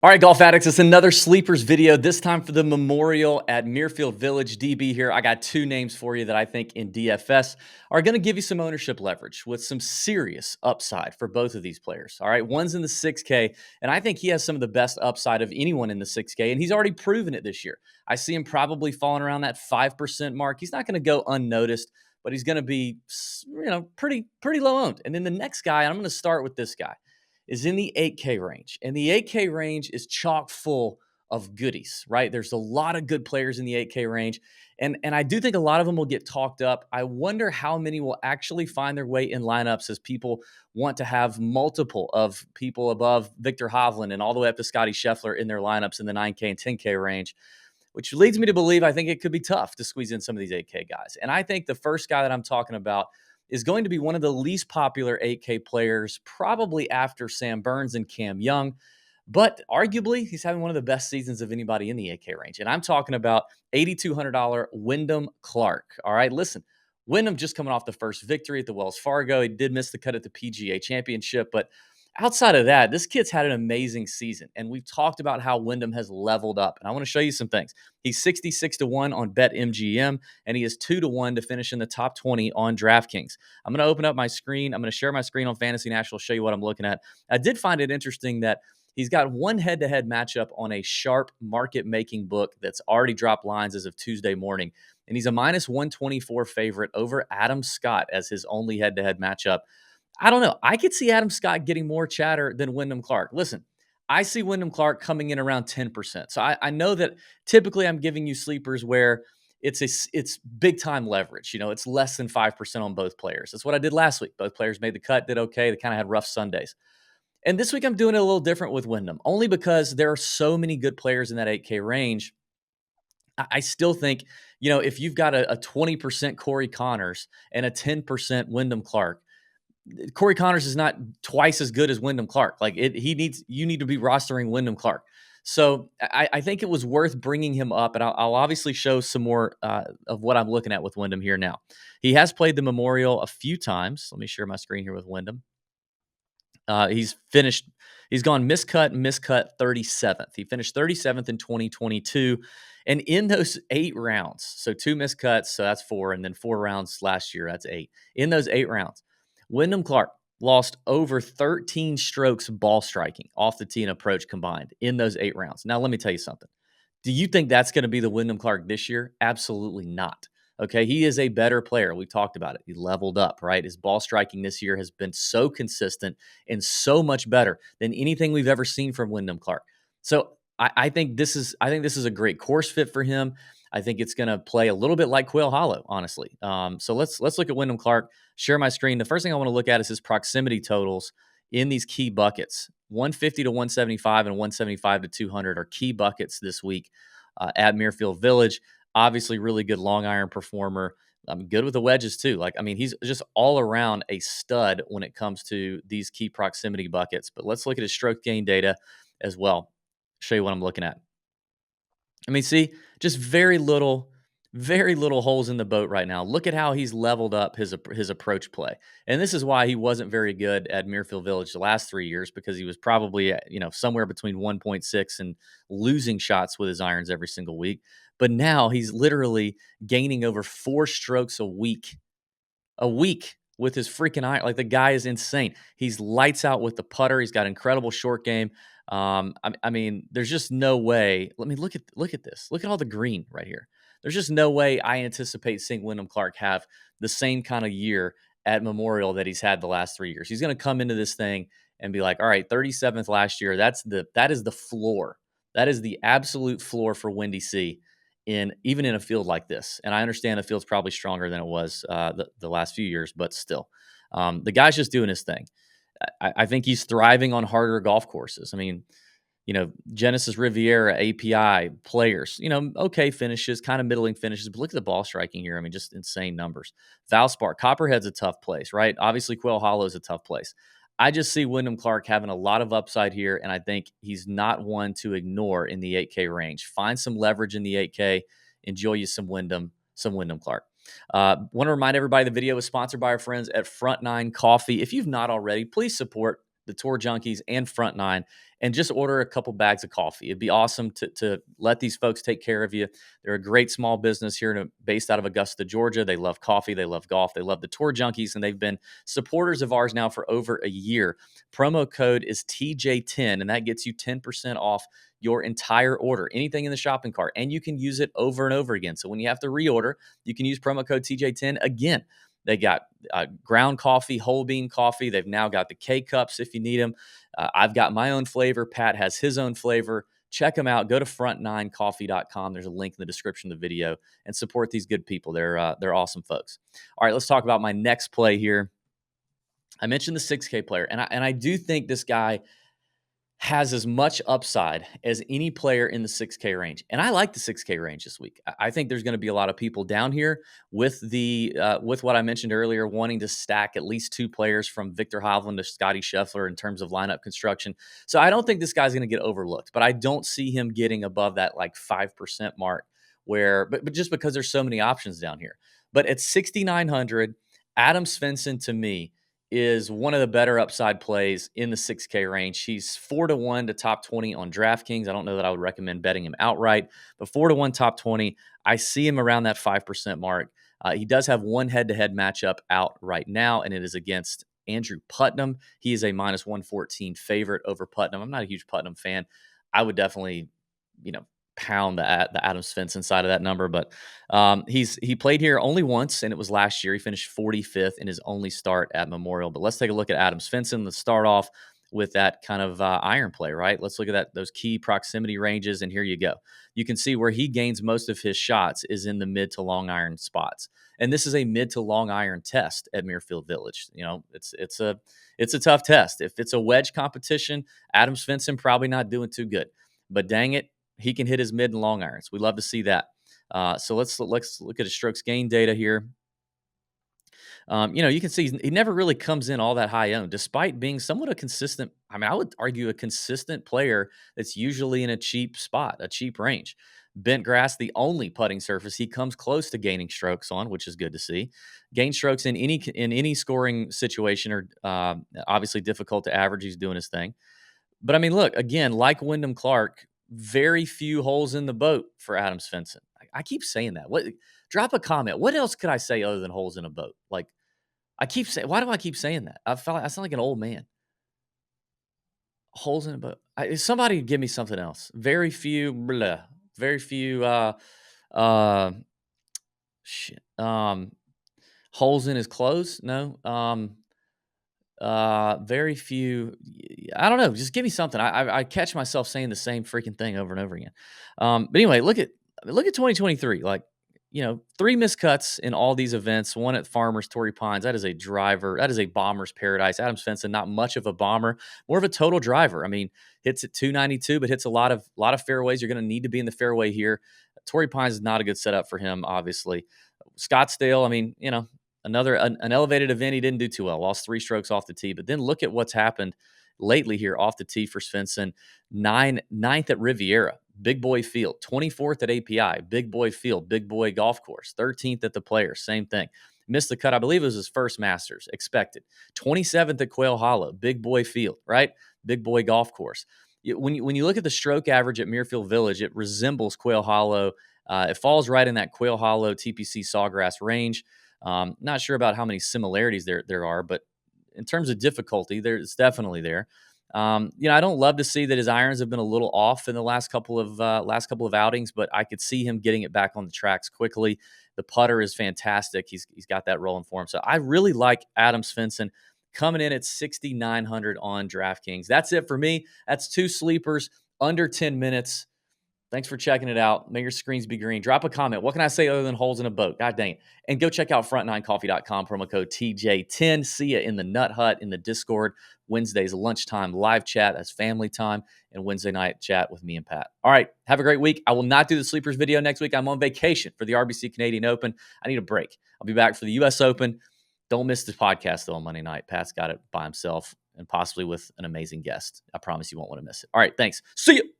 All right, golf addicts, it's another sleepers video, this time for the Memorial at Muirfield Village. DB here. I got two names for you that I think in DFS are going to give you some ownership leverage with some serious upside for both of these players. All right, one's in the 6K, and I think he has some of the best upside of anyone in the 6K, and he's already proven it this year. I see him probably falling around that 5% mark. He's not going to go unnoticed, but he's going to be, pretty low owned. And then the next guy, I'm going to start with this guy, is in the 8K range. And the 8K range is chock full of goodies, right? There's a lot of good players in the 8K range. And I do think a lot of them will get talked up. I wonder how many will actually find their way in lineups as people want to have multiple of people above Victor Hovland and all the way up to Scotty Scheffler in their lineups in the 9K and 10K range, which leads me to believe I think it could be tough to squeeze in some of these 8K guys. And I think the first guy that I'm talking about is going to be one of the least popular 8K players, probably after Sam Burns and Cam Young. But arguably, he's having one of the best seasons of anybody in the 8K range. And I'm talking about $8,200 Wyndham Clark. All right, listen, Wyndham just coming off the first victory at the Wells Fargo. He did miss the cut at the PGA Championship, but outside of that, this kid's had an amazing season. And we've talked about how Wyndham has leveled up. And I want to show you some things. He's 66-1 on BetMGM, and he is 2-1 to finish in the top 20 on DraftKings. I'm going to open up my screen. I'm going to share my screen on Fantasy National, show you what I'm looking at. I did find it interesting that he's got one head-to-head matchup on a sharp market-making book that's already dropped lines as of Tuesday morning. And he's a minus 124 favorite over Adam Scott as his only head-to-head matchup. I don't know. I could see Adam Scott getting more chatter than Wyndham Clark. Listen, I see Wyndham Clark coming in around 10%. So I know that typically I'm giving you sleepers where it's big time leverage. It's less than 5% on both players. That's what I did last week. Both players made the cut, did okay. They kind of had rough Sundays. And this week I'm doing it a little different with Wyndham, only because there are so many good players in that 8K range. I still think, if you've got a 20% Corey Connors and a 10% Wyndham Clark, Corey Connors is not twice as good as Wyndham Clark. You need to be rostering Wyndham Clark. So I think it was worth bringing him up, and I'll obviously show some more of what I'm looking at with Wyndham here now. He has played the Memorial a few times. Let me share my screen here with Wyndham. He's gone miscut 37th. He finished 37th in 2022. And in those 8 rounds, so 2 miscuts, so that's 4, and then 4 rounds last year, that's 8. In those 8 rounds, Wyndham Clark lost over 13 strokes ball striking off the tee and approach combined in those 8 rounds. Now, let me tell you something. Do you think that's going to be the Wyndham Clark this year? Absolutely not. Okay, he is a better player. We talked about it. He leveled up, right? His ball striking this year has been so consistent and so much better than anything we've ever seen from Wyndham Clark. So I think this is a great course fit for him. I think it's going to play a little bit like Quail Hollow, honestly. So let's look at Wyndham Clark. Share my screen. The first thing I want to look at is his proximity totals in these key buckets. 150 to 175 and 175 to 200 are key buckets this week at Muirfield Village. Obviously, really good long iron performer. Good with the wedges too. He's just all around a stud when it comes to these key proximity buckets. But let's look at his stroke gain data as well. Show you what I'm looking at. See, just very little holes in the boat right now. Look at how he's leveled up his approach play. And this is why he wasn't very good at Muirfield Village the last 3 years, because he was probably, somewhere between 1.6 and losing shots with his irons every single week. But now he's literally gaining over 4 strokes a week with his freaking iron. Like, the guy is insane. He's lights out with the putter. He's got incredible short game. There's just no way. Look at this. Look at all the green right here. There's just no way I anticipate seeing Wyndham Clark have the same kind of year at Memorial that he's had the last 3 years. He's going to come into this thing and be like, all right, 37th last year. That is the floor. That is the absolute floor for Windy C even in a field like this. And I understand the field's probably stronger than it was the last few years, but still, the guy's just doing his thing. I think he's thriving on harder golf courses. Genesis Riviera, API, Players, okay finishes, kind of middling finishes, but look at the ball striking here. Just insane numbers. Valspar, Copperhead's a tough place, right? Obviously, Quail Hollow is a tough place. I just see Wyndham Clark having a lot of upside here, and I think he's not one to ignore in the 8K range. Find some leverage in the 8K. Enjoy you some Wyndham Clark. Want to remind everybody the video is sponsored by our friends at Front Nine Coffee. If you've not already, please support the Tour Junkies, and Front Nine, and just order a couple bags of coffee. It'd be awesome to let these folks take care of you. They're a great small business here based out of Augusta, Georgia. They love coffee. They love golf. They love the Tour Junkies, and they've been supporters of ours now for over a year. Promo code is TJ10, and that gets you 10% off your entire order, anything in the shopping cart, and you can use it over and over again. So when you have to reorder, you can use promo code TJ10 again. They got ground coffee, whole bean coffee. They've now got the K-Cups if you need them. I've got my own flavor. Pat has his own flavor. Check them out. Go to front9coffee.com. There's a link in the description of the video, and support these good people. They're awesome folks. All right, let's talk about my next play here. I mentioned the 6K player, and I do think this guy has as much upside as any player in the 6K range. And I like the 6K range this week. I think there's going to be a lot of people down here with with what I mentioned earlier, wanting to stack at least two players from Victor Hovland to Scotty Scheffler in terms of lineup construction. So I don't think this guy's going to get overlooked, but I don't see him getting above that like 5% mark but just because there's so many options down here. But at 6,900, Adam Svenson to me is one of the better upside plays in the 6K range. He's 4-1 to top 20 on DraftKings. I don't know that I would recommend betting him outright, but 4-1 top 20. I see him around that 5% mark. He does have one head-to-head matchup out right now, and it is against Andrew Putnam. He is a minus 114 favorite over Putnam. I'm not a huge Putnam fan. I would definitely, pound the Adam Svenson side of that number, but he played here only once, and it was last year. He finished 45th in his only start at Memorial. But let's take a look at Adam Svenson. Let's start off with that kind of iron play, right? Let's look at those key proximity ranges, and here you go. You can see where he gains most of his shots is in the mid to long iron spots, and this is a mid to long iron test at Muirfield Village. It's a tough test. If it's a wedge competition, Adam Svenson probably not doing too good, but dang it, he can hit his mid and long irons. We love to see that. So let's look at his strokes gain data here. You can see he never really comes in all that high owned, despite being somewhat a consistent. I would argue a consistent player that's usually in a cheap spot, a cheap range. Bent grass, the only putting surface he comes close to gaining strokes on, which is good to see. Gain strokes in any scoring situation are obviously difficult to average. He's doing his thing. But look, again, like Windham Clark, very few holes in the boat for Adam Svenson. I keep saying that. Drop a comment. What else could I say other than holes in a boat? Like, I keep saying, why do I keep saying that? I sound like an old man. Holes in a boat. Somebody give me something else. Very few. Blah, very few. Shit. Holes in his clothes. No. Very few. I don't know. Just give me something. I catch myself saying the same freaking thing over and over again. But anyway, look at 2023. Like, 3 miscuts in all these events. One at Farmers, Torrey Pines. That is a driver. That is a bomber's paradise. Adam Svenson, not much of a bomber, more of a total driver. Hits at 292, but hits a lot of fairways. You're going to need to be in the fairway here. Torrey Pines is not a good setup for him, obviously. Scottsdale. An elevated event, he didn't do too well. Lost 3 strokes off the tee. But then look at what's happened lately here off the tee for Svenson. 9th at Riviera, big boy field. 24th at API, big boy field, big boy golf course. 13th at the Players, same thing. Missed the cut. I believe it was his first Masters, expected. 27th at Quail Hollow, big boy field, right? Big boy golf course. When you look at the stroke average at Muirfield Village, it resembles Quail Hollow. It falls right in that Quail Hollow TPC Sawgrass range. Not sure about how many similarities there are, but in terms of difficulty, it's definitely there. I don't love to see that his irons have been a little off in the last couple of outings, but I could see him getting it back on the tracks quickly. The putter is fantastic. He's got that rolling for him. So I really like Adam Svenson coming in at 6,900 on DraftKings. That's it for me. That's 2 sleepers under 10 minutes. Thanks for checking it out. May your screens be green. Drop a comment. What can I say other than holes in a boat? God dang it. And go check out front9coffee.com, promo code TJ10. See you in the Nut Hut, in the Discord. Wednesday's lunchtime live chat. That's family time. And Wednesday night chat with me and Pat. All right. Have a great week. I will not do the Sleepers video next week. I'm on vacation for the RBC Canadian Open. I need a break. I'll be back for the U.S. Open. Don't miss the podcast, though, on Monday night. Pat's got it by himself and possibly with an amazing guest. I promise you won't want to miss it. All right. Thanks. See you.